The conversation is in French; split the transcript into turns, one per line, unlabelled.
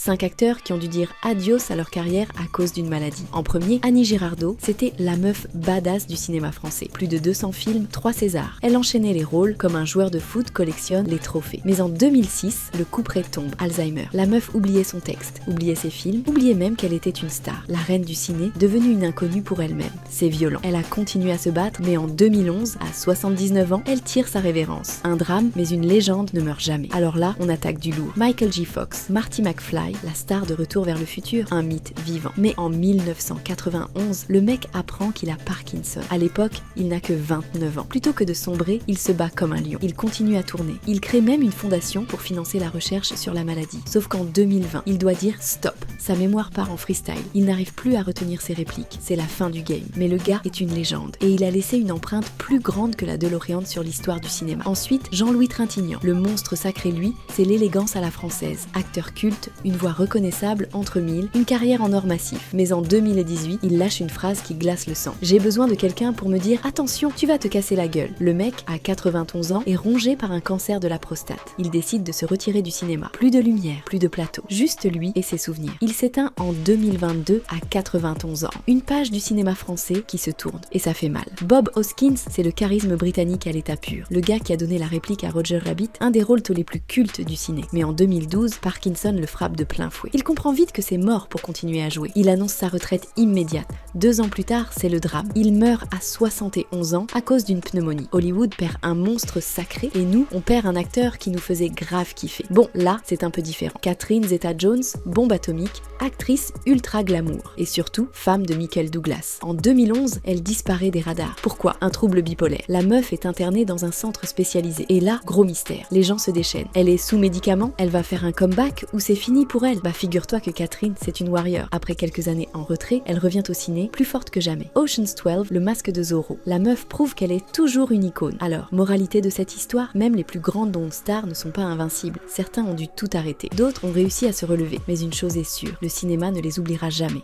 5 acteurs qui ont dû dire adios à leur carrière à cause d'une maladie. En premier, Annie Girardot, c'était la meuf badass du cinéma français. Plus de 200 films, 3 Césars. Elle enchaînait les rôles comme un joueur de foot collectionne les trophées. Mais en 2006, le couperet tombe, Alzheimer. La meuf oubliait son texte, oubliait ses films, oubliait même qu'elle était une star. La reine du ciné, devenue une inconnue pour elle-même. C'est violent. Elle a continué à se battre, mais en 2011, à 79 ans, elle tire sa révérence. Un drame, mais une légende ne meurt jamais. Alors là, on attaque du lourd. Michael J. Fox, Marty McFly, la star de Retour vers le futur, un mythe vivant. Mais en 1991, le mec apprend qu'il a Parkinson. À l'époque, il n'a que 29 ans. Plutôt que de sombrer, il se bat comme un lion. Il continue à tourner. Il crée même une fondation pour financer la recherche sur la maladie. Sauf qu'en 2020, il doit dire stop. Sa mémoire part en freestyle. Il n'arrive plus à retenir ses répliques. C'est la fin du game. Mais le gars est une légende. Et il a laissé une empreinte plus grande que la DeLorean sur l'histoire du cinéma. Ensuite, Jean-Louis Trintignant. Le monstre sacré, lui, c'est l'élégance à la française. Acteur culte, une voix reconnaissable entre mille, une carrière en or massif. Mais en 2018, il lâche une phrase qui glace le sang. J'ai besoin de quelqu'un pour me dire « Attention, tu vas te casser la gueule ». Le mec, à 91 ans, est rongé par un cancer de la prostate. Il décide de se retirer du cinéma. Plus de lumière, plus de plateau. Juste lui et ses souvenirs. Il s'éteint en 2022 à 91 ans. Une page du cinéma français qui se tourne. Et ça fait mal. Bob Hoskins, c'est le charisme britannique à l'état pur. Le gars qui a donné la réplique à Roger Rabbit, un des rôles les plus cultes du ciné. Mais en 2012, Parkinson le frappe de plein fouet. Il comprend vite que c'est mort pour continuer à jouer. Il annonce sa retraite immédiate. 2 ans plus tard, c'est le drame. Il meurt à 71 ans à cause d'une pneumonie. Hollywood perd un monstre sacré et nous, on perd un acteur qui nous faisait grave kiffer. Bon, là, c'est un peu différent. Catherine Zeta-Jones, bombe atomique, actrice ultra glamour et surtout femme de Michael Douglas. En 2011, elle disparaît des radars. Pourquoi? Un trouble bipolaire. La meuf est internée dans un centre spécialisé. Et là, gros mystère. Les gens se déchaînent. Elle est sous médicaments? Elle va faire un comeback ou c'est fini pour elle? Bah figure-toi que Catherine, c'est une warrior. Après quelques années en retrait, elle revient au ciné plus forte que jamais. Ocean's 12, le masque de Zorro. La meuf prouve qu'elle est toujours une icône. Alors, moralité de cette histoire, même les plus grandes dons stars ne sont pas invincibles. Certains ont dû tout arrêter. D'autres ont réussi à se relever. Mais une chose est sûre, le cinéma ne les oubliera jamais.